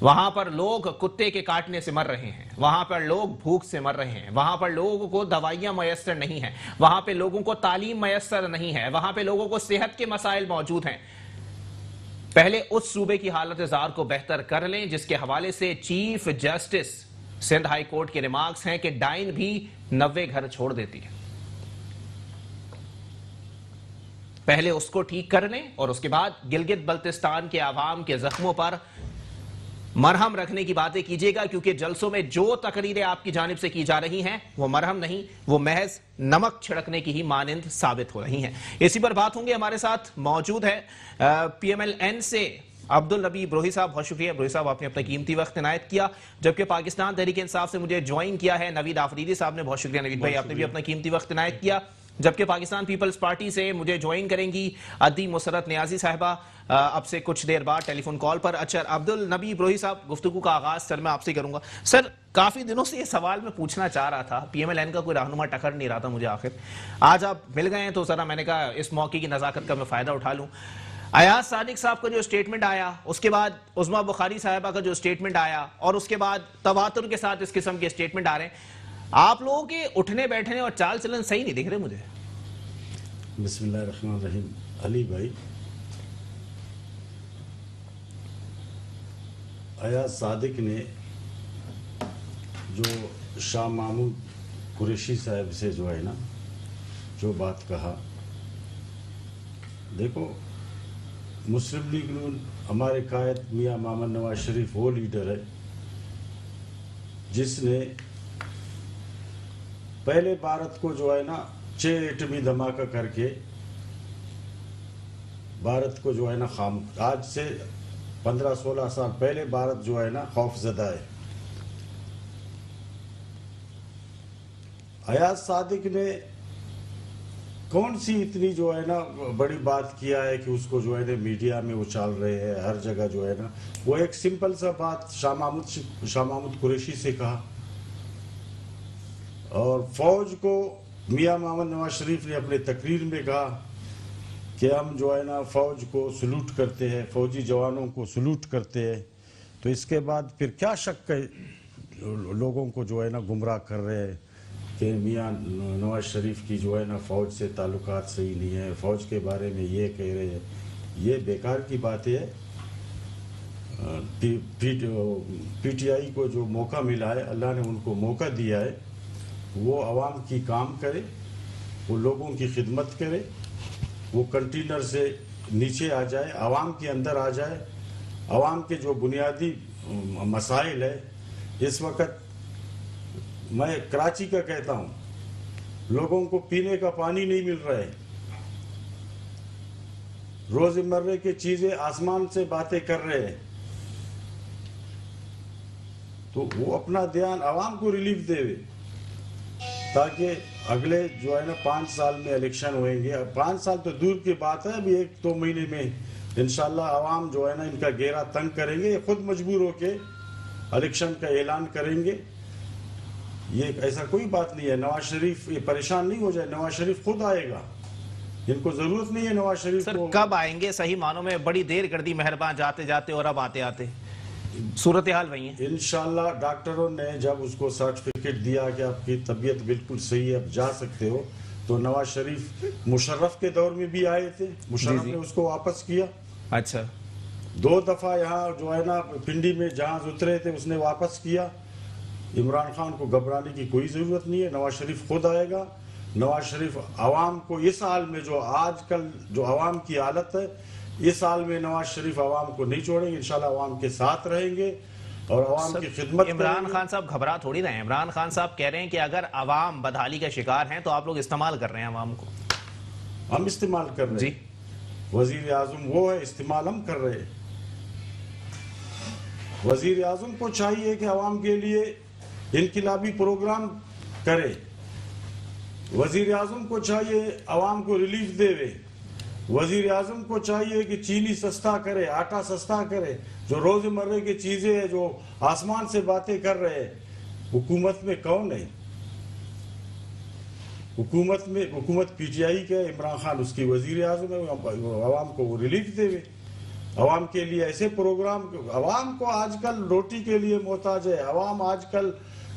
وہاں پر لوگ کتے کے کاٹنے سے مر رہے ہیں، وہاں پر لوگ بھوک سے مر رہے ہیں، وہاں پر لوگوں کو دوائیاں میسر نہیں ہیں، وہاں پہ لوگوں کو تعلیم میسر نہیں ہے، وہاں پہ لوگوں کو صحت کے مسائل موجود ہیں۔ پہلے اس صوبے کی حالت زار کو بہتر کر لیں، جس کے حوالے سے chief justice Sindh high court کے ریمارکس ہیں کہ ڈائن بھی 90 گھر چھوڑ دیتی ہے۔ پہلے اس کو ٹھیک کر لیں اور اس کے بعد گلگت بلتستان کے عوام کے زخموں پر مرہم رکھنے کی باتیں کیجیے گا، کیونکہ جلسوں میں جو تقریریں آپ کی جانب سے کی جا رہی ہیں وہ مرہم نہیں، وہ محض نمک چھڑکنے کی ہی مانند ثابت ہو رہی ہیں۔ اسی پر بات ہوں گے، ہمارے ساتھ موجود ہے پی ایم ایل این سے عبدالنبی بروہی صاحب۔ بہت شکریہ بروہی صاحب، آپ نے اپنا قیمتی وقت عنایت کیا۔ جبکہ پاکستان تحریک انصاف سے مجھے جوائن کیا ہے نوید آفریدی صاحب نے، بہت شکریہ نوید بھائی، آپ نے بھی اپنا قیمتی وقت عنایت کیا۔ جبکہ پاکستان پیپلز پارٹی سے مجھے جوائن کریں گی عدی مسرت نیازی صاحبہ اب سے کچھ دیر بعد ٹیلی فون کال پر۔ اچھا عبدالنبی بروہی صاحب، گفتگو کا آغاز سر میں آپ سے کروں گا۔ سر، کافی دنوں سے یہ سوال میں پوچھنا چاہ رہا تھا، پی ایم ایل این کا کوئی رہنما ٹکر نہیں رہا تھا مجھے، آخر آج آپ مل گئے ہیں تو ذرا میں نے کہا اس موقع کی نزاکت کا میں فائدہ اٹھا لوں۔ ایاز صادق صاحب کا جو اسٹیٹمنٹ آیا، اس کے بعد عظمیٰ بخاری صاحبہ کا جو اسٹیٹمنٹ آیا، اور اس کے بعد تواتر کے ساتھ اس قسم کے اسٹیٹمنٹ آ رہے ہیں، آپ لوگوں کے اٹھنے بیٹھنے اور چال چلن صحیح نہیں دکھ رہے مجھے۔ بسم اللہ الرحمن الرحیم۔ علی بھائی، ایاز صادق نے جو شاہ محمود قریشی صاحب سے جو ہے نا جو بات کہا، دیکھو مسلم لیگ نون ہمارے قائد میاں محمد نواز شریف وہ لیڈر ہے جس نے پہلے بھارت کو جو ہے نا 6 ایٹمی دھماکہ کر کے بھارت کو جو ہے نا آج سے 15-16 سال پہلے بھارت جو ہے نا خوف زدہ ہے۔ ایاز صادق نے کون سی اتنی جو ہے نا بڑی بات کیا ہے کہ اس کو جو ہے نا میڈیا میں اچھال رہے ہیں، ہر جگہ جو ہے نا وہ ایک سمپل سا بات شاہ محمود قریشی سے کہا، اور فوج کو میاں محمد نواز شریف نے اپنے تقریر میں کہا کہ ہم جو ہے نا فوج کو سلوٹ کرتے ہیں، فوجی جوانوں کو سلوٹ کرتے ہیں۔ تو اس کے بعد پھر کیا شک ہے، لوگوں کو جو ہے نا گمراہ کر رہے ہیں کہ میاں نواز شریف کی جو ہے نا فوج سے تعلقات صحیح نہیں ہے، فوج کے بارے میں یہ کہہ رہے ہیں، یہ بیکار کی باتیں ہے۔ پی ٹی آئی کو جو موقع ملا ہے، اللہ نے ان کو موقع دیا ہے، وہ عوام کی کام کرے، وہ لوگوں کی خدمت کرے، وہ کنٹینر سے نیچے آ جائے، عوام کے اندر آ جائے، عوام کے جو بنیادی مسائل ہے۔ اس وقت میں کراچی کا کہتا ہوں، لوگوں کو پینے کا پانی نہیں مل رہا ہے، روزمرہ کی چیزیں آسمان سے باتیں کر رہے ہیں، تو وہ اپنا دھیان عوام کو ریلیف دے، تاکہ اگلے جو ہے نا 5 سال میں الیکشن ہوئیں گے۔ 5 سال تو دور کی بات ہے، ابھی 1-2 مہینے میں انشاءاللہ عوام جو ہے نا ان کا گھیرا تنگ کریں گے، خود مجبور ہو کے الیکشن کا اعلان کریں گے۔ یہ ایسا کوئی بات نہیں ہے، نواز شریف یہ پریشان نہیں ہو جائے، نواز شریف خود آئے گا، ان کو ضرورت نہیں ہے نواز شریف سر کو۔ کب آئیں گے؟ صحیح معنوں میں بڑی دیر کر دی مہربان جاتے جاتے اور اب آتے آتے، صورتحال وہی ہے۔ انشاءاللہ ڈاکٹروں نے جب اس کو سرٹیفکیٹ دیا کہ آپ کی طبیعت بالکل صحیح ہے، اب جا سکتے ہو، تو نواز شریف مشرف کے دور میں بھی آئے تھے، مشرف نے اس کو واپس کیا۔ اچھا، 2 دفعہ یہاں جو ہے نا پنڈی میں جہاز اترے تھے، اس نے واپس کیا۔ عمران خان کو گھبرانے کی کوئی ضرورت نہیں ہے، نواز شریف خود آئے گا۔ نواز شریف عوام کو اس حال میں جو آج کل جو عوام کی حالت ہے، اس حال میں نواز شریف عوام کو نہیں چھوڑیں گے، انشاءاللہ عوام کے ساتھ رہیں گے اور عوام کی خدمت کریں گے۔ عمران خان صاحب گھبرا تھوڑی رہے ہیں، عمران خان صاحب کہہ رہے ہیں کہ اگر عوام بدحالی کا شکار ہیں تو آپ لوگ استعمال کر رہے ہیں عوام کو۔ ہم استعمال کر رہے ہیں، وزیر اعظم وہ ہے، استعمال ہم کر رہے ہیں۔ وزیر اعظم کو چاہیے کہ عوام کے لیے انقلابی پروگرام کرے، وزیر اعظم کو چاہیے عوام کو ریلیف دے، وزیر اعظم کو چاہیے کہ چینی سستا کرے، آٹا سستا کرے، جو روزمرہ کی چیزیں ہیں جو آسمان سے باتیں کر رہے ہیں۔ حکومت میں کون ہے؟ حکومت پی ٹی آئی کے، عمران خان اس کی وزیر اعظم ہے، عوام کو وہ ریلیف دے۔ عوام کے لیے ایسے پروگرام. عوام کو آج کل روٹی کے لیے محتاج ہے, عوام آج کل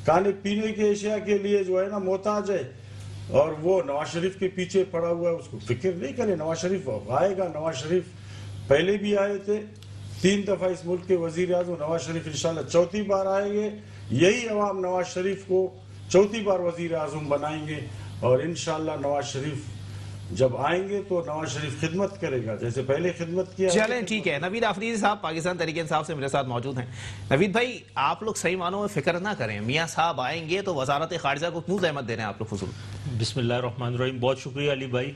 کھانے پینے کے اشیاء کے لیے جو ہے نا محتاج ہے, اور وہ نواز شریف کے پیچھے پڑا ہوا ہے. اس کو فکر نہیں کرے. نواز شریف آئے گا. نواز شریف پہلے بھی آئے تھے 3 دفعہ اس ملک کے وزیر اعظم. نواز شریف انشاءاللہ 4تھی بار آئیں گے. یہی عوام نواز شریف کو 4تھی بار وزیر اعظم بنائیں گے, اور انشاءاللہ نواز شریف جب آئیں گے تو نواز شریف خدمت کرے گا جیسے پہلے خدمت کیا. چلیں ٹھیک ہے. نوید آفریدی صاحب پاکستان تحریک انصاف سے میرے ساتھ موجود ہیں. نوید بھائی, آپ لوگ صحیح معنوں میں فکر نہ کریں, میاں صاحب آئیں گے تو وزارت خارجہ کو کیوں زحمت دے رہے ہیں آپ لوگ فضول؟ بسم اللہ الرحمن الرحیم. بہت شکریہ علی بھائی.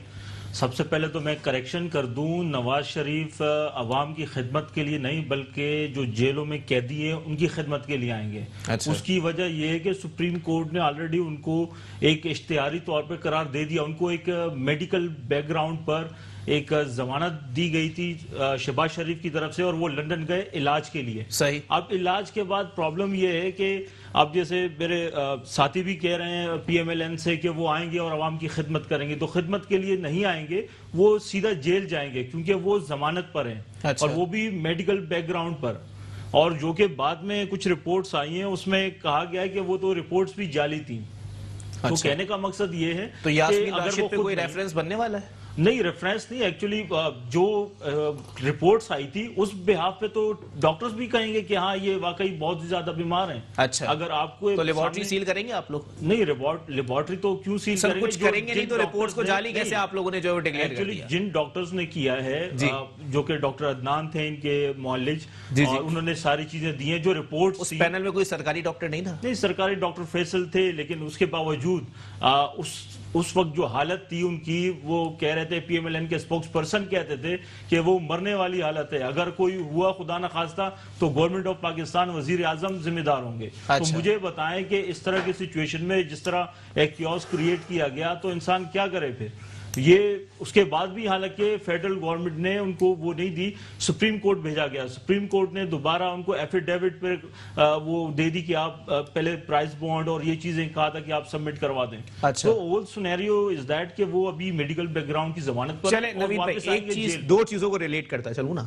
سب سے پہلے تو میں کریکشن کر دوں, نواز شریف عوام کی خدمت کے لیے نہیں بلکہ جو جیلوں میں قیدی ہیں ان کی خدمت کے لیے آئیں گے. اس کی وجہ یہ ہے کہ سپریم کورٹ نے آلریڈی ان کو ایک اشتہاری طور پہ قرار دے دیا. ان کو ایک میڈیکل بیک گراؤنڈ پر ایک ضمانت دی گئی تھی شہباز شریف کی طرف سے, اور وہ لندن گئے علاج کے لیے. صحیح. اب علاج کے بعد پرابلم یہ ہے کہ اب جیسے میرے ساتھی بھی کہہ رہے ہیں پی ایم ایل این سے کہ وہ آئیں گے اور عوام کی خدمت کریں گے, تو خدمت کے لیے نہیں آئیں گے, وہ سیدھا جیل جائیں گے کیونکہ وہ ضمانت پر ہیں, اور وہ بھی میڈیکل بیک گراؤنڈ پر. اور جو کہ بعد میں کچھ رپورٹس آئی ہیں اس میں کہا گیا ہے کہ وہ تو رپورٹس بھی جعلی تھیں. تو کہنے کا مقصد یہ ہے تو یاسمین راشد پہ کوئی ریفرنس بننے والا ہے؟ نہیں, ریفرنس نہیں. ایکچولی جو رپورٹس آئی تھی اس بہاف پہ تو ڈاکٹرز بھی کہیں گے کہ ہاں یہ واقعی بہت زیادہ بیمار ہیں. اچھا, اگر آپ کو تو لیبارٹری سیل کریں گے آپ لوگ؟ نہیں, لیبارٹری تو کیوں سیل کریں گے؟ کچھ کریں گے نہیں تو رپورٹس کو جعلی کیسے آپ لوگوں نے جو ڈکلیئر کر دیا؟ جن ڈاکٹرز نے کیا ہے جو کہ ڈاکٹر عدنان تھے ان کے معالج, اور انہوں نے ساری چیزیں دی ہیں جو رپورٹس. اس پینل میں کوئی سرکاری ڈاکٹر نہیں تھا؟ نہیں, سرکاری ڈاکٹر فیصل تھے, لیکن اس کے باوجود اس وقت جو حالت تھی ان کی, وہ کہہ رہے تھے, پی ایم ایل این کے سپوکس پرسن کہتے تھے کہ وہ مرنے والی حالت ہے, اگر کوئی ہوا خدا نخواستہ تو گورنمنٹ آف پاکستان وزیر اعظم ذمہ دار ہوں گے. تو مجھے بتائیں کہ اس طرح کی سچویشن میں جس طرح ایک کیوس کریٹ کیا گیا تو انسان کیا کرے پھر. یہ اس کے بعد بھی حالانکہ فیڈرل گورنمنٹ نے ان کو وہ نہیں دی, سپریم کورٹ بھیجا گیا. سپریم کورٹ نے دوبارہ ان کو ایفیڈیوٹ پہ وہ دے دی کہ آپ پہلے پرائز بانڈ اور یہ چیزیں کہا تھا کہ آپ سبمٹ کروا دیں. تو اول سینیریو از دیٹ کہ وہ ابھی میڈیکل بیک گراؤنڈ کی ضمانت پر. چلیں نوید بھائی, ایک چیز, 2 چیزوں کو ریلیٹ کرتا چلوں نا.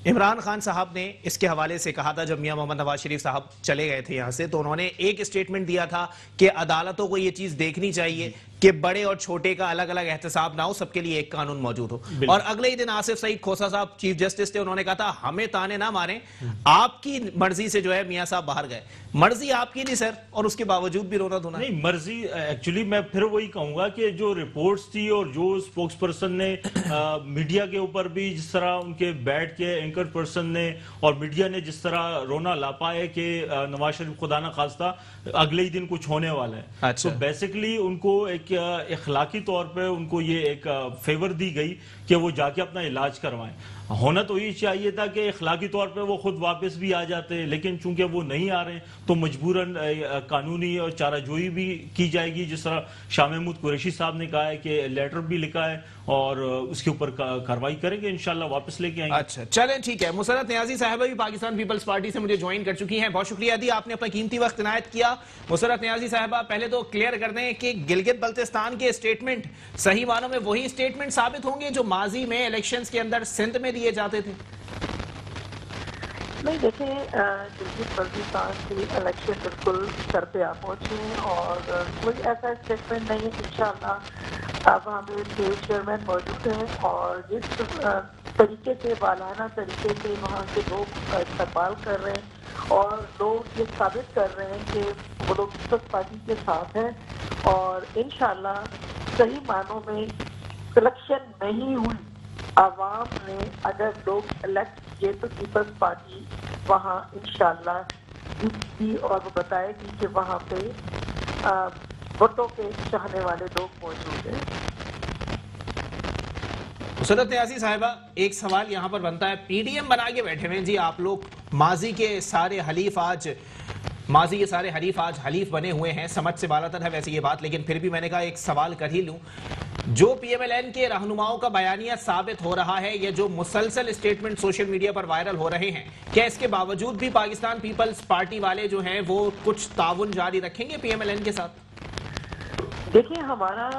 عمران خان صاحب نے اس کے حوالے سے کہا تھا جب میاں محمد نواز شریف صاحب چلے گئے تھے یہاں سے, تو انہوں نے ایک اسٹیٹمنٹ دیا تھا کہ عدالتوں کو یہ چیز دیکھنی چاہیے کہ بڑے اور چھوٹے کا الگ الگ احتساب نہ ہو, سب کے لیے ایک قانون موجود ہو. اور اگلے ہی دن آصف سعید کھوسہ صاحب چیف جسٹس تھے, انہوں نے کہا تھا ہمیں تانے نہ ماریں, آپ کی مرضی سے جو ہے میاں صاحب باہر گئے. مرضی آپ کی نہیں سر, اور اس کے باوجود بھی رونا دھونا. نہیں, مرضی ایکچولی میں پھر وہی کہوں گا کہ جو رپورٹس تھی اور جو سپوکس پرسن نے میڈیا کے اوپر بھی جس طرح ان کے بیٹھ کے اینکر پرسن نے اور میڈیا نے جس طرح رونا لاپا ہے کہ نواز شریف خدا نہ خواستہ اگلے ہی دن کچھ ہونے والا ہے. تو بیسیکلی ان کو ایک اخلاقی طور پہ ان کو یہ ایک فیور دی گئی کہ وہ جا کے اپنا علاج کروائیں. ہونا تو یہ چاہیے تھا کہ اخلاقی طور پہ وہ خود واپس بھی آ جاتے, لیکن چونکہ وہ نہیں آ رہے ہیں تو مجبوراً قانونی اور چارہ جوئی بھی کی جائے گی. جس طرح شاہ محمود قریشی صاحب نے کہا ہے کہ لیٹر بھی لکھا ہے اور اس کے اوپر کارروائی کریں گے, انشاءاللہ واپس لے کے آئیں گے. اچھا چلیں ٹھیک ہے. مسرت نیازی صاحبہ بھی پاکستان پیپلز پارٹی سے مجھے جوائن کر چکی ہیں. بہت شکریہ دی, آپ نے اپنا قیمتی وقت عنایت کیا. مسرت نیازی صاحبہ, پہلے تو کلیئر کر دیں کہ گلگت بلتستان کے اسٹیٹمنٹ صحیح معنوں میں وہی اسٹیٹمنٹ ثابت ہوں گے جو ماضی میں الیکشنز کے اندر سندھ میں دیے جاتے تھے؟ نہیں, دیکھیں گلگت بلتستان کی الیکشن بالکل سر پہ آ پہنچے ہیں, اور کوئی ایسا اسٹیٹمنٹ نہیں ہے. انشاءاللہ اب ہمیں چیئرمین موجود ہیں, اور جس طریقے سے والانہ طریقے سے وہاں کے لوگ استقبال کر رہے ہیں اور لوگ یہ ثابت کر رہے ہیں کہ وہ لوگ پیپلز پارٹی کے ساتھ ہیں, اور انشاءاللہ صحیح معنوں میں سلیکشن نہیں ہوئی. عوام نے اگر لوگ الیکٹ کیے تو پیپلز پارٹی وہاں انشاءاللہ جیت گی, اور وہ بتائے گی کہ وہاں پہ ووٹوں کے چاہنے والے لوگ موجود ہیں. مسرت نیازی صاحبہ, ایک سوال یہاں پر بنتا ہے, پی ڈی ایم بنا کے بیٹھے ہوئے جی آپ لوگ, ماضی کے سارے حلیف آج حلیف بنے ہوئے ہیں. سمجھ سے بالا تر ہے ویسے یہ بات, لیکن پھر بھی میں نے کہا ایک سوال کر ہی لوں. جو پی ایم ایل این کے رہنماؤں کا بیانیہ ثابت ہو رہا ہے, یا جو مسلسل اسٹیٹمنٹ سوشل میڈیا پر وائرل ہو رہے ہیں, کیا اس کے باوجود بھی پاکستان پیپلز پارٹی والے جو ہیں وہ کچھ تعاون جاری رکھیں گے پی ایم ایل این کے ساتھ؟ دیکھیں ہمارا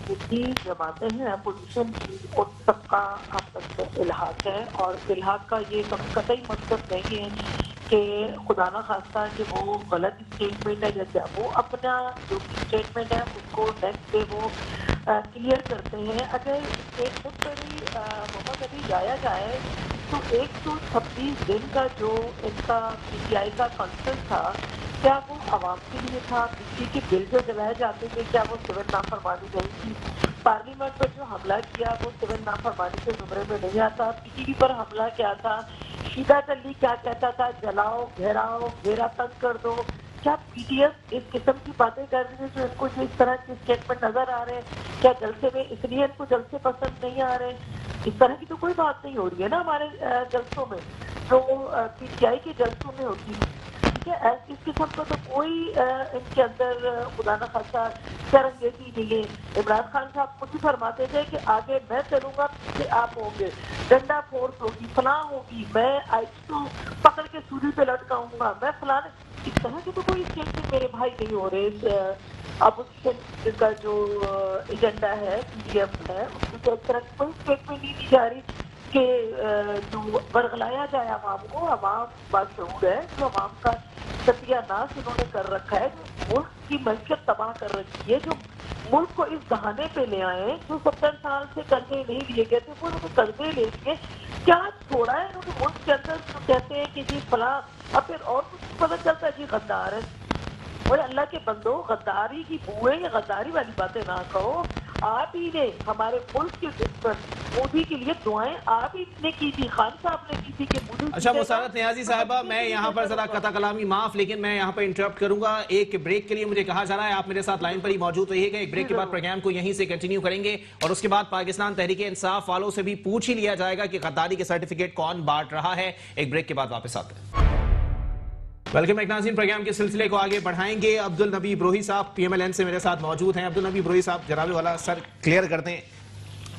جتنی جماعتیں ہیں اپوزیشن کی ان سب کا آپس میں الحاق ہے، اور الحاق کا یہ قطعی مقصد نہیں ہے کہ خدا نہ خواستہ کہ وہ غلط اسٹیٹمنٹ ہے، جیسے وہ اپنا جو اسٹیٹمنٹ ہے اس کو نیکسٹ ڈے وہ کلیئر کرتے ہیں۔ اگر اسٹیٹمنٹ پہ بھی محمد علی جایا جائے تو 126 دن کا جو ان کا پی ٹی آئی کا کانفرنس تھا، کیا وہ عوام کے لیے تھا؟ بجلی کے بل جو جلائے جاتے تھے کیا وہ سول نافرمانی نہیں تھی؟ پارلیمنٹ پر جو حملہ کیا وہ سول نافرمانی کے زمرے میں نہیں آتا؟ پی ٹی وی پر حملہ کیا تھا؟ شیدہ ٹلی کیا کہتا تھا؟ جلاؤ، گھیراؤ، گھیرا تنگ کر دو۔ کیا پی ٹی ایس اس قسم کی باتیں کر رہی ہے جو ان کو جو اس طرح کے اسٹیٹمنٹ نظر آ رہے ہیں؟ کیا جلسے میں اس لیے ان کو جلسے پسند نہیں آ رہے؟ اس طرح کی تو کوئی بات نہیں ہو رہی ہے نا ہمارے جلسوں میں جو پی ٹی آئی کے جلسوں میں ہوتی ہے۔ اس قسم کا تو کوئی ان کے اندر خدا نہ خاصہ شرمندگی نہیں ہے۔ عمران خان صاحب خود ہی فرماتے تھے کہ آگے میں چلوں گا، پیچھے آپ ہوں گے، ڈنڈا فورس ہوگی، فلاں ہوگی، میں آئی کو پکڑ کے سولی پہ لٹکاؤں گا، میں فلاں۔ اس طرح کے تو کوئی اسٹیٹمنٹ میرے بھائی نہیں ہو رہے۔ اپوزیشن کا جو ایجنڈا ہے، پی ڈی ایف ہے، اس کی طرح کوئی اسٹیٹمنٹ نہیں دی جا رہی کہ جو ورغلایا جائے عوام کو۔ عوام باشعور ہے، جو عوام کا ستیہ ناش انہوں نے کر رکھا ہے، جو ملک کی معیشت تباہ کر رکھی ہے، جو ملک کو اس دہانے پہ لے آئے ہیں، جو 70 سال سے قرضے نہیں لیے گئے تھے وہ انہوں نے قرضے لے لیے۔ کیا چھوڑا ہے انہوں نے ملک کے اندر؟ جو کہتے ہیں کہ جی فلاں، اب پھر اور کچھ پتہ چلتا ہے جی غدار ہے۔ اور اللہ کے بندو، غداری کی بوئیں یا غداری والی باتیں نہ کہو۔ آپ ہی نے ہمارے ملک کے مودی کے لیے دعائیں آپ ہی نے کی تھی، خان صاحب نے کی تھی کہ مودی۔ اچھا مسرت نیازی صاحبہ، میں یہاں پر ذرا قطع کلامی معاف، لیکن میں یہاں پر انٹرپٹ کروں گا۔ ایک بریک کے لیے مجھے کہا جا رہا ہے، آپ میرے ساتھ لائن پر ہی موجود رہیے گا۔ ایک بریک کے بعد پروگرام کو یہیں سے کنٹینیو کریں گے، اور اس کے بعد پاکستان تحریک انصاف والوں سے بھی پوچھ ہی لیا جائے گا کہ غداری کے سرٹیفکیٹ کون بانٹ رہا ہے۔ ایک بریک کے بعد واپس آتے ہیں۔ ویلکم ایک ناظرین، پروگرام کے سلسلے کو آگے بڑھائیں گے۔ عبدالنبی بروہی صاحب پی ایم ایل این سے میرے ساتھ موجود ہیں۔ عبدالنبی بروہی صاحب، جناب والا سر کلیئر کر دیں،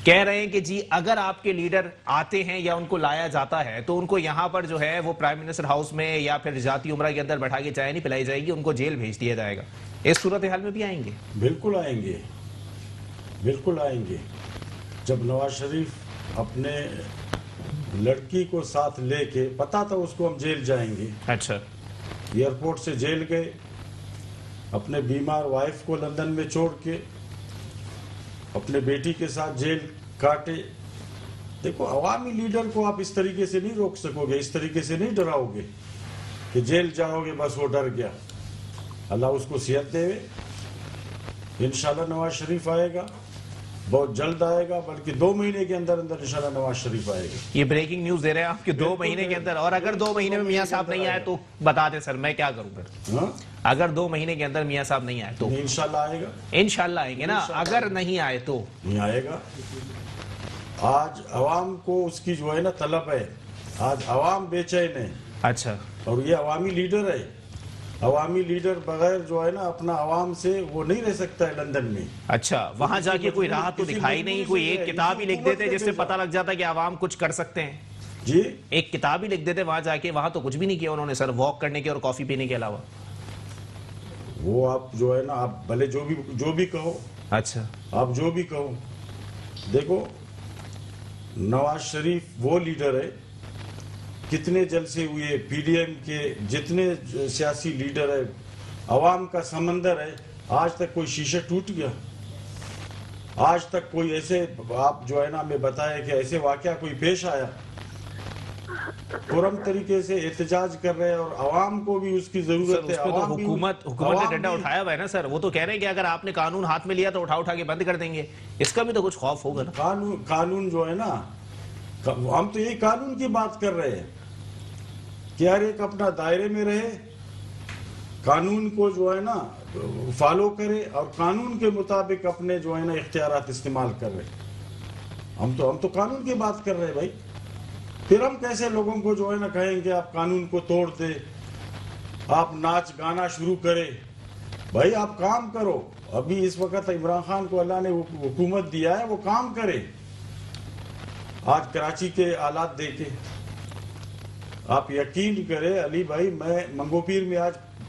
کہہ رہے ہیں کہ جی اگر آپ کے لیڈر آتے ہیں یا ان کو لایا جاتا ہے تو ان کو یہاں پر جو ہے وہ پرائم منسٹر ہاؤس میں یا پھر ذاتی عمرہ کے اندر بیٹھا کے چائے نہیں پلائی جائے گی، ان کو جیل بھیج دیا جائے گا۔ اس صورتحال میں بھی آئیں گے؟ بالکل آئیں گے، بالکل آئیں گے۔ جب نواز شریف اپنے لڑکی کو ساتھ لے کے، پتا تھا اس کو ہم جیل جائیں گے، اچھا، ایئرپورٹ سے جیل گئے، اپنے بیمار وائف کو لندن میں چھوڑ کے اپنے بیٹی کے ساتھ جیل کاٹے۔ دیکھو عوامی لیڈر کو آپ اس طریقے سے نہیں روک سکو گے، اس طریقے سے نہیں ڈراؤ گے کہ جیل جاؤ گے بس وہ ڈر گیا۔ اللہ اس کو صحت دے، انشاءاللہ نواز شریف آئے گا، بہت جلد آئے گا، بلکہ 2 مہینے کے اندر اندر انشاءاللہ نواز شریف آئے گا۔ یہ بریکنگ نیوز دے رہے ہیں آپ کہ 2 مہینے کے اندر، اور اگر 2 مہینے میں میاں صاحب نہیں آئے تو بتا دیں سر میں کیا کروں پھر؟ اگر 2 مہینے کے اندر میاں صاحب نہیں آئے تو؟ انشاءاللہ آئے گا، انشاءاللہ آئیں گے نا، اگر نہیں آئے تو نہیں آئے گا۔ آج عوام کو اس کی جو ہے نا طلب ہے، آج عوام بے چین ہے۔ اچھا، اور یہ عوامی لیڈر ہے، عوامی لیڈر بغیر جو ہے نا اپنا عوام سے وہ نہیں رہ سکتا ہے لندن میں۔ اچھا، وہاں جا کے کوئی راہ تو دکھائی نہیں، کوئی ایک کتاب ہی لکھ دیتے جس سے پتہ لگ جاتا کہ عوام کچھ کر سکتے ہیں؟ جی ایک کتاب ہی لکھ دیتے وہاں جا کے، وہاں تو کچھ بھی نہیں کیا انہوں نے سر، واک کرنے کے اور کافی پینے کے علاوہ۔ وہ آپ جو ہے نا، آپ بھلے جو بھی کہو، اچھا، آپ جو بھی کہو، دیکھو نواز شریف وہ لیڈر ہے، کتنے جلسے ہوئے پی ڈی ایم کے، جتنے سیاسی لیڈر ہے، عوام کا سمندر ہے، آج تک کوئی شیشہ ٹوٹ گیا؟ آج تک کوئی ایسے آپ جو ہے نا ہمیں بتائے کہ ایسے واقعہ کوئی پیش آیا؟ پرم طریقے سے احتجاج کر رہے ہیں، اور عوام کو بھی اس کی ضرورت ہے۔ اس پہ تو حکومت نے ڈنڈا اٹھایا ہوا ہے نا سر، وہ تو کہہ رہے ہیں کہ اگر آپ نے قانون ہاتھ میں لیا تو اٹھا کے بند کر دیں گے، اس کا بھی تو کچھ خوف ہوگا نا؟ قانون جو ہے نا، ہم تو یہی قانون کی بات کر رہے ہیں کہ ہر ایک اپنا دائرے میں رہے، قانون کو جو ہے نا فالو کرے، اور قانون کے مطابق اپنے جو ہے نا اختیارات استعمال کر رہے۔ ہم تو قانون کی بات کر رہے ہیں بھائی۔ پھر ہم کیسے لوگوں کو جو ہے نا کہیں کہ آپ قانون کو توڑ دے، آپ ناچ گانا شروع کرے؟ بھائی آپ کام کرو۔ ابھی اس وقت عمران خان کو اللہ نے حکومت دیا ہے، وہ کام کرے۔ آج کراچی کے حالات دیکھیں، آپ یقین کریں علی بھائی، میں منگو پیر میں آج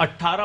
18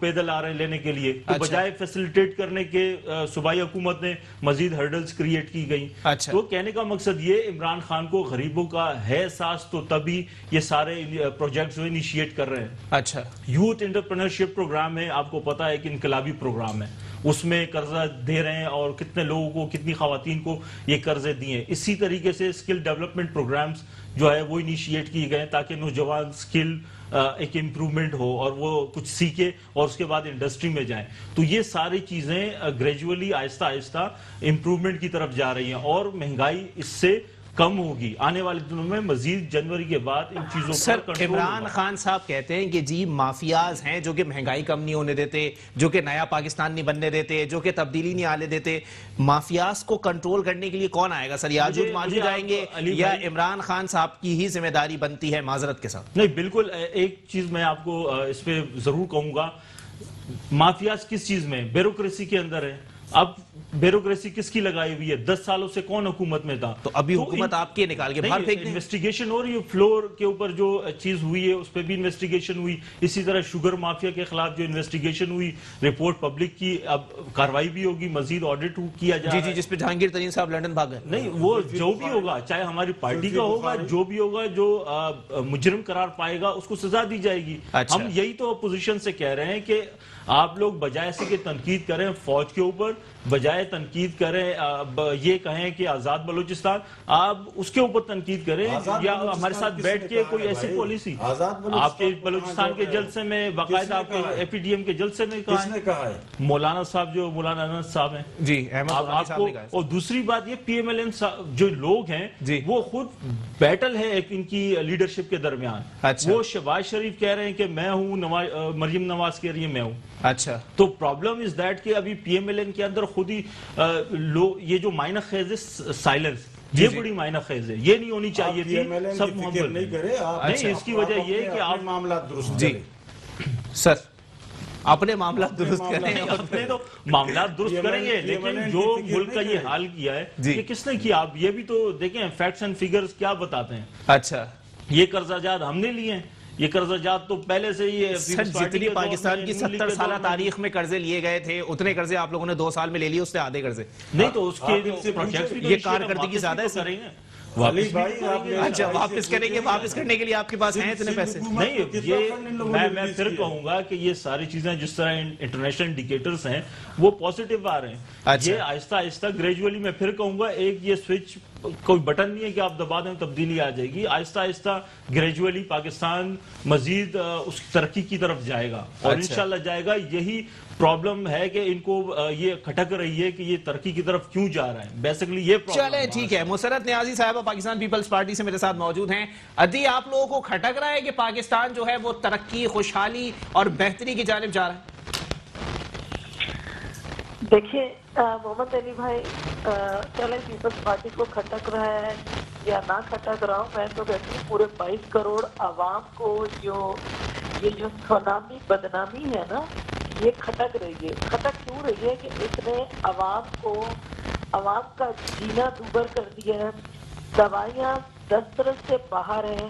پیدل آ رہے ہیں لینے کے لیے، تو بجائے فیسیلیٹیٹ کرنے کے صوبائی حکومت نے مزید ہرڈلز کریٹ کی گئی. تو کہنے کا مقصد یہ عمران خان کو غریبوں کا ہے احساس، تو تبھی یہ سارے پروجیکٹس انیشیٹ کر رہے ہیں. اچھا، یوتھ انٹرپرینرشپ پروگرام ہے، آپ کو پتا ہے کہ انقلابی پروگرام ہے، اس میں قرضہ دے رہے ہیں اور کتنے لوگوں کو، کتنی خواتین کو یہ قرضے دیے. اسی طریقے سے اسکل ڈیولپمنٹ پروگرامز جو ہے وہ انیشیٹ کیے گئے تاکہ نوجوان اسکل ایک امپرومنٹ ہو اور وہ کچھ سیکھے اور اس کے بعد انڈسٹری میں جائیں. تو یہ ساری چیزیں گریجولی آہستہ آہستہ امپرومنٹ کی طرف جا رہی ہیں اور مہنگائی اس سے کم ہوگی. آنے والے دنوں میں مزید جنوری کے بعد ان چیزوں سر پر کنٹرول عمران ہوگا. خان صاحب کہتے ہیں کہ جی مافیاز ہیں جو کہ مہنگائی کم نہیں ہونے دیتے، جو کہ نیا پاکستان نہیں بننے دیتے، جو کہ تبدیلی نہیں آنے دیتے. مافیاز کو کنٹرول کرنے کے لیے کون آئے گا سر؟ یاجوج ماجوج آئیں گے یا عمران خان صاحب کی ہی ذمہ داری بنتی ہے معذرت کے ساتھ؟ نہیں، بالکل. ایک چیز میں آپ کو اس پہ ضرور کہوں گا، مافیاز کس چیز میں؟ بیوروکریسی کے اندر ہے. اب بیوروکریسی کس کی لگائی ہوئی ہے؟ 10 سالوں سے کون حکومت میں تھا؟ تو ابھی حکومت آپ کے نکال کے باہر پھینک دیں. انویسٹیگیشن ہو رہی ہے، فلور کے اوپر جو چیز ہوئی ہے اس پہ بھی انویسٹیگیشن ہوئی. اسی طرح شوگر مافیا کے خلاف جو انویسٹیگیشن ہوئی، رپورٹ پبلک کی، اب کاروائی بھی ہوگی، مزید آڈٹ کیا جائے. جی جس پہ جہانگیر ترین صاحب لندن بھاگ گئے. نہیں، وہ جو بھی ہوگا، چاہے ہماری پارٹی کا ہوگا، جو بھی ہوگا، جو مجرم قرار پائے گا اس کو سزا دی جائے گی. ہم یہی تو اپوزیشن سے کہہ رہے ہیں کہ آپ لوگ بجائے سے کہ تنقید کریں فوج کے اوپر، بجائے تنقید کریں یہ کہیں کہ آزاد بلوچستان، آپ اس کے اوپر تنقید کریں یا ہمارے ساتھ بیٹھ کے کوئی ایسی پالیسی. آپ کے بلوچستان کے جلسے میں باقاعدہ آپ کے اے پی ڈی ایم کے جلسے میں کہا ہے مولانا صاحب، جو مولانا انس صاحب ہیں جی احمد آپ کو. اور دوسری بات یہ پی ایم ایل این جو لوگ ہیں وہ خود بیٹل ہے ایک ان کی لیڈرشپ کے درمیان. وہ شہباز شریف کہہ رہے ہیں کہ میں ہوں، مریم نواز کہہ رہی ہے میں ہوں. اچھا، تو پرابلم از دیٹ کہ ابھی پی ایم ایل این کے اندر خود ہی یہ جو مائنہ خیز ہے سائلنس، یہ بڑی مائنہ خیز ہے، یہ نہیں ہونی چاہیے تھی. سب محبت نہیں کرے نہیں، اس کی وجہ یہ ہے کہ آپ معاملات درست جی سر اپنے معاملات درست کریں. اپنے تو معاملات درست کریں گے، لیکن جو ملک کا یہ حال کیا ہے یہ کس نے کیا؟ آپ یہ بھی تو دیکھیں، فیکٹس اینڈ فیگرز کیا بتاتے ہیں. اچھا، یہ قرضہ جات ہم نے لیے ہیں، یہ قرضہ جات تو پہلے سے یہ جتنی پاکستان کی 70 سالہ تاریخ میں قرضے لیے گئے تھے اتنے قرضے آپ لوگوں نے 2 سال میں لے لیے، اس سے آدھے قرضے. نہیں تو اس کے پروجیکٹس بھی یہ کارکردگی زیادہ ہے سر. اچھا، واپس کریں گے، واپس کرنے کے لیے آپ کے پاس ہیں اتنے پیسے؟ نہیں، یہ میں پھر کہوں گا کہ یہ ساری چیزیں جس طرح انٹرنیشنل انڈیکیٹرز ہیں وہ پوزیٹیو آ رہے ہیں. یہ آہستہ آہستہ گریجولی، میں پھر کہوں گا، ایک یہ سوئچ کوئی بٹن نہیں ہے کہ آپ دبا دیں تبدیلی آ جائے گی. آہستہ آہستہ گریجولی پاکستان مزید اس ترقی کی طرف جائے گا اور انشاءاللہ جائے گا. یہی پرابلم ہے کہ ان کو یہ کھٹک رہی ہے کہ یہ ترقی کی طرف کیوں جا رہا ہے. بیسیکلی یہ پرابلم. چلیں ٹھیک ہے. مسرت نیازی صاحبہ پاکستان پیپلز پارٹی سے میرے ساتھ موجود ہیں. ادی، آپ لوگوں کو کھٹک رہا ہے کہ پاکستان جو ہے وہ ترقی، خوشحالی اور بہتری کی جانب جا رہا ہے؟ دیکھیے محمد علی بھائی، چلیں پیپلز پارٹی کو کھٹک رہا ہے یا نہ کھٹک رہا ہوں، میں تو کہتی ہوں پورے 22 کروڑ عوام کو یہ جو سونامی بدنامی ہے نا، یہ کھٹک رہی ہے. کھٹک کیوں رہی ہے کہ اس نے عوام کا جینا دوبر کر دیا ہے. دوائیاں دسترس سے باہر ہیں،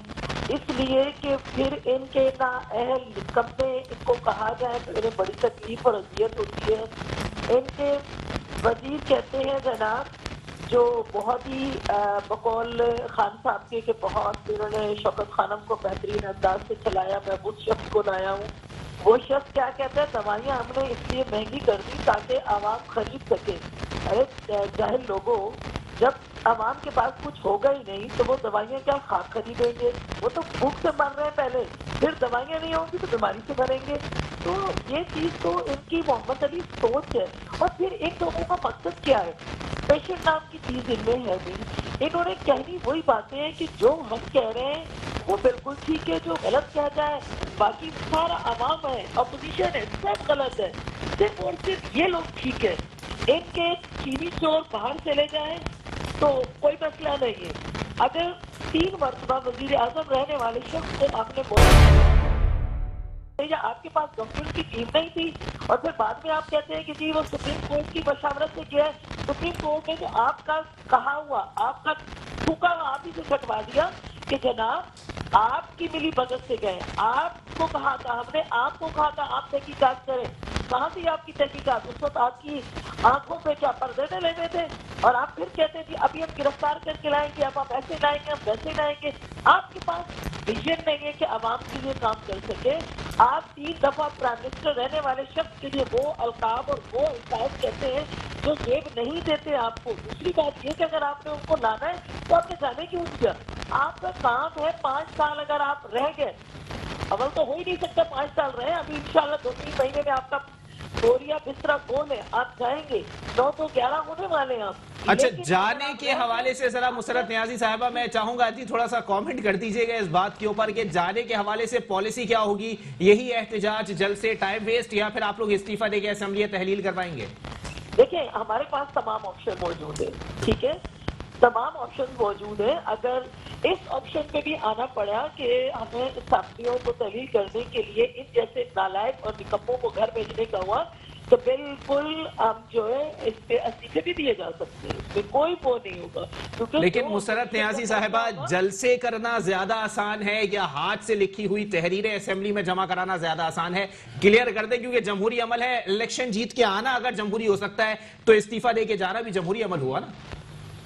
اس لیے کہ پھر ان کے نااہل نکمے ان کو کہا جائے تو انہیں بڑی تکلیف اور اذیت ہوتی ہے. ان کے وزیر کہتے ہیں جناب، جو بہت ہی بقول خان صاحب کے کہ بہت انہوں نے شوکت خانم کو بہترین انداز سے چلایا، میں اس شخص کو لایا ہوں. وہ شخص کیا کہتا ہے، دوائیاں ہم نے اس لیے مہنگی کر دی تاکہ عوام خرید سکے. ارے جاہل لوگوں، جب عوام کے پاس کچھ ہوگا ہی نہیں تو وہ دوائیاں کیا خریدیں گے؟ وہ تو بھوک سے مر رہے ہیں پہلے، پھر دوائیاں نہیں ہوں گی تو بیماری سے مریں گے. تو یہ چیز تو ان کی محمد علی سوچ ہے. اور پھر ان لوگوں کا مقصد کیا ہے؟ پیشنٹ نام کی چیز ان میں ہے نہیں. انہوں نے کہنی وہی باتیں ہیں کہ جو ہم کہہ رہے ہیں وہ بالکل ٹھیک ہے، جو غلط کہہ جائے باقی سارا عوام ہے، اپوزیشن ہے، سب غلط ہے، صرف اور صرف یہ لوگ ٹھیک ہے. ان کے چینی چور باہر چلے جائیں تو کوئی مسئلہ نہیں ہے. اگر 3 مرتبہ وزیر اعظم رہنے والے شخص کو آپ نے بولا یا آپ کے پاس گورنمنٹ کی ٹیم نہیں تھی اور پھر بعد میں آپ کہتے ہیں کہ جی وہ سپریم کورٹ کی مشاورت سے کیا ہے، سپریم کورٹ نے جو آپ کا کہا ہوا، آپ کا تھوکا ہوا آپ ہی سے کٹوا دیا کہ جناب آپ کی ملی بھگت سے گئے، آپ کس کو کہا تھا؟ ہم نے آپ کو کہا تھا آپ تحقیقات کریں. کہاں تھی آپ کی تحقیقات؟ اس وقت آپ کی آنکھوں پہ کیا پردے نہ لینے تھے؟ اور آپ پھر کہتے ہیں کہ ابھی ہم گرفتار کر کے لائیں گے, اب ہم ایسے لائیں گے, ہم ویسے لائیں گے. آپ کے پاس ویژن نہیں ہے کہ عوام کے لیے کام کر سکے. آپ 3 دفعہ پرائم منسٹر رہنے والے شخص کے لیے وہ القاب اور وہ الفاظ کہتے ہیں جو جیب نہیں دیتے آپ کو. دوسری بات یہ کہ اگر آپ نے ان کو لانا ہے تو آپ نے جانے کیوں دیا؟ آپ کا کام ہے 5 سال اگر آپ رہ گئے, اول تو ہو ہی نہیں سکتا 5 سال رہے, ابھی انشاءاللہ 2-3 مہینے میں آپ کا بوریا بسترا گول ہے, آپ جائیں گے, 9 تو 11 ہونے والے ہیں آپ. اچھا, جانے کے حوالے سے ذرا مسرت نیازی صاحبہ میں چاہوں گا جی تھوڑا سا کامنٹ کر دیجئے گا اس بات کے اوپر کہ جانے کے حوالے سے پالیسی کیا ہوگی؟ یہی احتجاج, جلسے, ٹائم ویسٹ, یا پھر آپ لوگ استعفیٰ دے کے اسمبلی تحلیل کروائیں گے؟ دیکھیں ہمارے پاس تمام آپشن موجود ہیں, ٹھیک ہے, تمام آپشن موجود ہیں. اگر اس آپشن پہ بھی آنا پڑا کہ ہمیں اسمبلیوں کو تحلیل کرنے کے لیے ان جیسے نالائق اور نکموں کو گھر بھیجنے کا ہوا تو بالکل ہم جو ہے اس پہ استعفے بھی دیے جا سکتے ہیں, اس پہ کوئی وہ نہیں ہوگا. لیکن مسرت نیازی صاحبہ, جلسے کرنا زیادہ آسان ہے یا ہاتھ سے لکھی ہوئی تحریریں اسمبلی میں جمع کرانا زیادہ آسان ہے؟ کلیئر کر دیں, کیونکہ جمہوری عمل ہے, الیکشن جیت کے آنا اگر جمہوری ہو سکتا ہے تو استعفیٰ دے کے جانا بھی جمہوری عمل ہوا نا.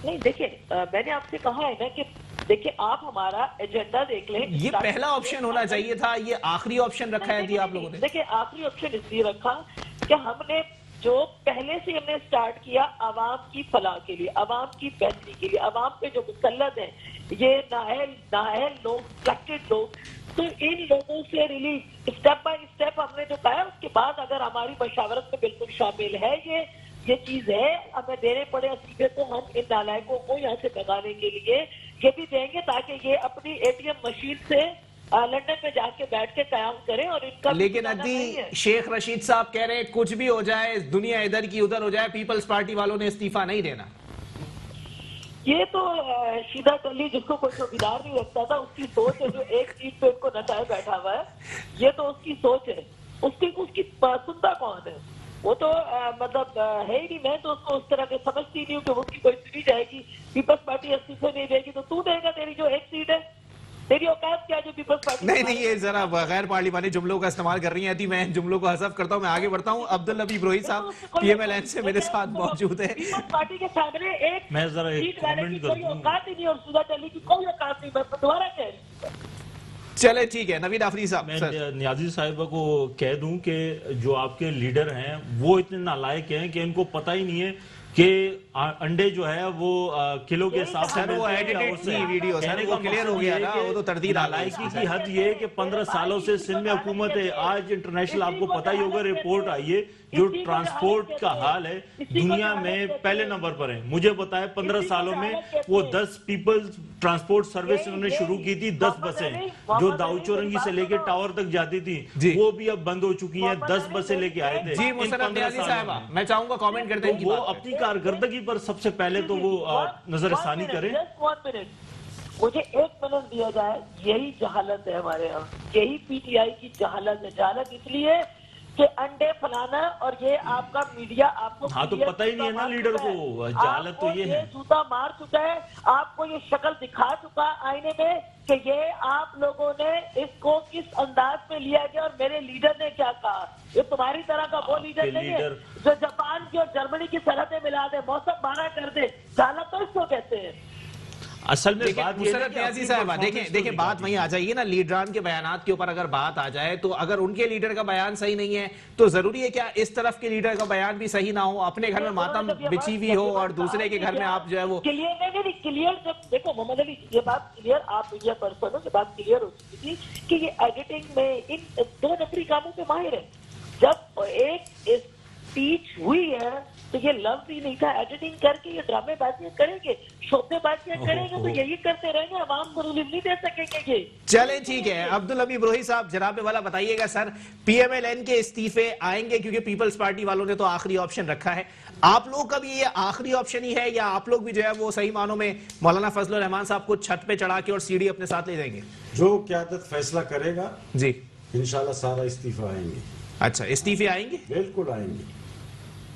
نہیں دیکھیں, میں نے آپ سے کہا ہے نا کہ دیکھیں آپ ہمارا ایجنڈا دیکھ لیں. یہ پہلا آپشن ہونا چاہیے تھا, یہ آخری آپشن رکھا ہے جی آپ لوگوں نے. دیکھیں آخری آپشن اس لیے رکھا کہ ہم نے جو پہلے سے ہم نے سٹارٹ کیا عوام کی فلاح کے لیے, عوام کی بہتری کے لیے, عوام پہ جو مسلط ہیں یہ نااہل لوگ, سلیکٹڈ لوگ, تو ان لوگوں سے ریلیف اسٹیپ بائی اسٹیپ ہم نے جو کہا. اس کے بعد اگر ہماری مشاورت میں بالکل شامل ہے یہ چیز ہے, ہمیں دینے پڑے استعفے تو ہم ان نالائقوں کو یہاں سے بھگانے کے لیے یہ بھی دیں گے تاکہ یہ اپنی ATM مشین سے لندن میں جا کے بیٹھ کے قیام کریں. اور ان کا لیکن ادی شیخ رشید صاحب کہہ رہے ہیں کچھ بھی ہو جائے, دنیا ادھر کی ادھر ہو جائے, پیپلز پارٹی والوں نے استعفیٰ نہیں دینا. یہ تو شیدہ کلی جس کو کوئی چوکیدار نہیں رکھتا تھا اس کی سوچ ہے, جو ایک سیٹ پہ ان کو نچائے بیٹھا ہوا ہے, یہ تو اس کی سوچ ہے. اس کی سنتا کون ہے؟ وہ تو مطلب ہے ہی نہیں. میں تو اس کو اس طرح کے سمجھتی نہیں ہوں کہ اس کی کوئی سنی جائے گی. پیپلز پارٹی استعفے نہیں دے گی تو دے گا, تیری جو ایک سیٹ ہے, تیری اوقات کیا جو پیپلز پارٹی. نہیں یہ ذرا غیر پارلیمانی جملوں کا استعمال کر رہی ہیں. میں ان جملوں کو حذف کرتا ہوں, میں آگے بڑھتا ہوں. عبداللبیب روحی صاحب PMLN سے میرے ساتھ موجود ہیں. پیپلز پارٹی کے سامنے ایک میں ذرا ایک سیٹ والے کی کامنٹ کوئی کر دوں. اوقات ہی نہیں, اور سودہ چلی کی کوئی اوقات نہیں. میں دوبارہ کہہ رہی ہوں. چلے ٹھیک ہے, نوید آفریدی صاحب. میں نیازی صاحبہ کو کہہ دوں کہ جو آپ کے لیڈر ہیں وہ اتنے نالائق ہیں کہ ان کو پتہ ہی نہیں ہے کہ انڈے جو ہے وہ کلو کے حساب سے وہ ایڈیٹڈ تھی ویڈیو, سر وہ کلیئر ہو گیا نا, وہ تو تردید نالائقی کی حد یہ ہے کہ 15 سالوں سے سندھ میں حکومت ہے. آج انٹرنیشنل آپ کو پتہ ہی ہوگا رپورٹ آئی ہے جو ٹرانسپورٹ کا حال ہے دنیا میں پہلے نمبر پر ہے. مجھے بتائے 15 سالوں میں وہ 10 پیپل ٹرانسپورٹ سروس انہوں نے شروع کی تھی, 10 بسیں جو داؤ چورنگی سے لے کے ٹاور تک جاتی تھی وہ بھی اب بند ہو چکی ہیں. 10 بسیں لے کے آئے تھے. جی مسرت نیازی صاحبہ, میں چاہوں گا کامنٹ کرتے ہیں. وہ اپنی کارکردگی پر سب سے پہلے تو وہ نظر ثانی کریں. مجھے 1 منٹ دیا جائے. یہی جہالت ہے ہمارے یہاں, یہی PTI کی جہالت ہے. جہالت اس لیے کہ انڈے پھلانا اور یہ آپ کا میڈیا آپ کو ہاں تو پتہ ہی نہیں ہے نا لیڈر کو. جہالت تو یہ ہے, جوتا مار چکا ہے, آپ کو یہ شکل دکھا چکا آئینے میں کہ یہ آپ لوگوں نے اس کو کس انداز میں لیا گیا اور میرے لیڈر نے کیا کہا. یہ تمہاری طرح کا وہ لیڈر نہیں ہے جو جاپان کی اور جرمنی کی سرحدیں ملا دے, موسم بارہ کر دے. جہالت تو اس کو کہتے ہیں. اصل میں بات مسرت نیازی صاحبہ دیکھیں بات وہیں آ جائیے نا, لیڈران کے بیانات کے اوپر اگر بات آ جائے تو اگر ان کے لیڈر کا بیان صحیح نہیں ہے تو ضروری ہے کیا اس طرف کے لیڈر کا بیان بھی صحیح نہ ہو, اپنے گھر میں ماتم بچھی ہوئی ہو اور دوسرے کے گھر میں آپ جو ہے وہ کلیئر. جب دیکھو محمد علی یہ بات کلیئر, آپ میڈیا پرسن ہو, یہ بات کلیئر ہو چکی تھی کہ یہ ایڈیٹنگ میں ان 2 نفری کاموں پہ ماہر ہے. جب ایک اسپیچ ہوئی ہے تو یہ لفظ ہی نہیں تھا. ایڈیٹنگ کر کے یہ ڈرامے بازیاں کریں گے, شوبے بازیاں کریں گے, تو یہی کرتے رہیں گے, عوام کو ریلیف نہیں دے سکیں گے. یہ چلیں ٹھیک ہے. عبدالحبیب روحی صاحب جناب والا بتائیے گا سر, PMLN کے استعفے آئیں گے کیونکہ پیپلز پارٹی والوں نے تو آخری آپشن رکھا ہے, آپ لوگ کا بھی یہ آخری آپشن ہی ہے یا آپ لوگ بھی جو ہے وہ صحیح معنوں میں مولانا فضل الرحمان صاحب کو چھت پہ چڑھا کے اور سیڑھی اپنے ساتھ لے جائیں گے؟ جو قیادت فیصلہ کرے گا جی انشاءاللہ سارا استعفیٰ آئیں گے. اچھا استعفے آئیں گے, بالکل آئیں گے.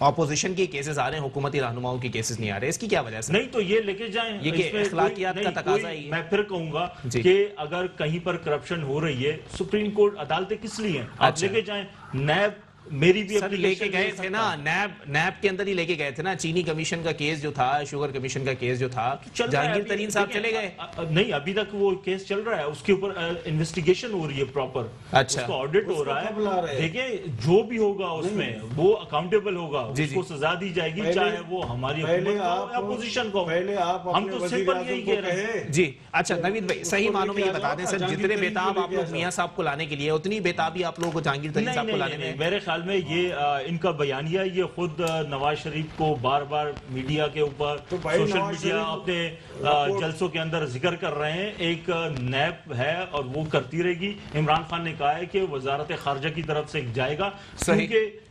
اپوزیشن کے کیسز آ رہے ہیں, حکومتی رہنماؤں کے کیسز نہیں آ رہے, اس کی کیا وجہ سے؟ نہیں تو یہ لے کے جائیں, یہ کہ اخلاقیات کا تقاضا ہی ہے. میں پھر کہوں گا جی. کہ اگر کہیں پر کرپشن ہو رہی ہے, سپریم کورٹ عدالتیں کس لیے ہیں؟ آپ لے کے جائیں. نیب میری بھی سر لے کے گئے تھے نا, نیب کے اندر ہی لے کے گئے تھے نا. چینی کمیشن کا کیس جو تھا, شوگر کمیشن کا کیس جو تھا, جہانگیر ترین صاحب چلے گئے. نہیں, ابھی تک وہ کیس چل رہا ہے, اس کے اوپر انویسٹیگیشن ہو رہی ہے پراپر, اچھا, اس کو آڈٹ ہو رہا ہے. دیکھیں جو بھی ہوگا اس میں وہ اکاؤنٹیبل ہوگا, اس کو سزا دی جائے گی, چاہے وہ ہماری حکومت کو یا اپوزیشن کو. ہم تو سمپل یہی کہہ رہے ہیں. جی اچھا نوید بھائی, صحیح معنوں میں یہ بتا دیں سر, جتنے بیتاب آپ لوگ میاں صاحب کو لانے کے لیے, اتنی بیتابی آپ لوگوں کو جہانگیر ترین صاحب کو لانے میں؟ میرے خیال میں یہ ان کا بیانیہ, یہ خود نواز شریف کو بار بار میڈیا کے اوپر, سوشل میڈیا اپنے جلسوں کے اندر ذکر کر رہے ہیں. ایک نیب ہے اور وہ کرتی رہے گی. عمران خان نے کہا ہے کہ وزارت خارجہ کی طرف سے جائے گا,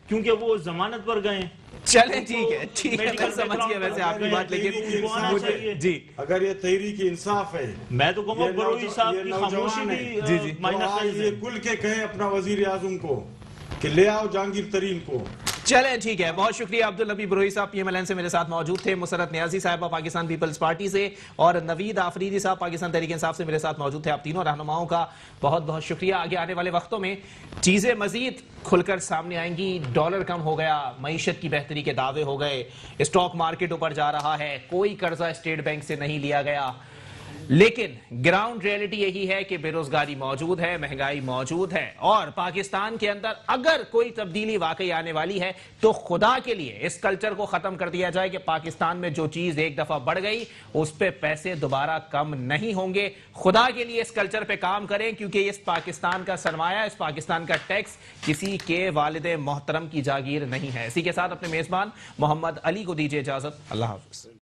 کیونکہ وہ ضمانت پر گئے. چلیں ٹھیک ہے, ٹھیک ہے, میں سمجھ گیا ویسے آپ کی بات, لیکن جی اگر یہ تحریک انصاف ہے, میں تو کہوں گا بروئی صاحب کی خاموشی بھی معنی خیز ہے. یہ کل کے کہیں اپنا وزیر اعظم کو کہ لے آؤ جہانگیر ترین کو. چلیں ٹھیک ہے, بہت شکریہ. عبداللبی بروئی صاحب پی ایم ایل این سے میرے ساتھ موجود تھے, مسرت نیازی صاحبہ پاکستان پیپلز پارٹی سے, اور نوید آفریدی صاحب پاکستان تحریک انصاف سے میرے ساتھ موجود تھے. آپ تینوں رہنماؤں کا بہت بہت شکریہ. آگے آنے والے وقتوں میں چیزیں مزید کھل کر سامنے آئیں گی. ڈالر کم ہو گیا, معیشت کی بہتری کے دعوے ہو گئے, اسٹاک مارکیٹ اوپر جا رہا ہے, کوئی قرضہ اسٹیٹ بینک سے نہیں لیا گیا, لیکن گراؤنڈ ریئلٹی یہی ہے کہ بے روزگاری موجود ہے, مہنگائی موجود ہے, اور پاکستان کے اندر اگر کوئی تبدیلی واقعی آنے والی ہے تو خدا کے لیے اس کلچر کو ختم کر دیا جائے کہ پاکستان میں جو چیز ایک دفعہ بڑھ گئی اس پہ پیسے دوبارہ کم نہیں ہوں گے. خدا کے لیے اس کلچر پہ کام کریں, کیونکہ اس پاکستان کا سرمایہ, اس پاکستان کا ٹیکس کسی کے والد محترم کی جاگیر نہیں ہے. اسی کے ساتھ اپنے میزبان محمد علی کو دیجیے اجازت. اللہ حافظ.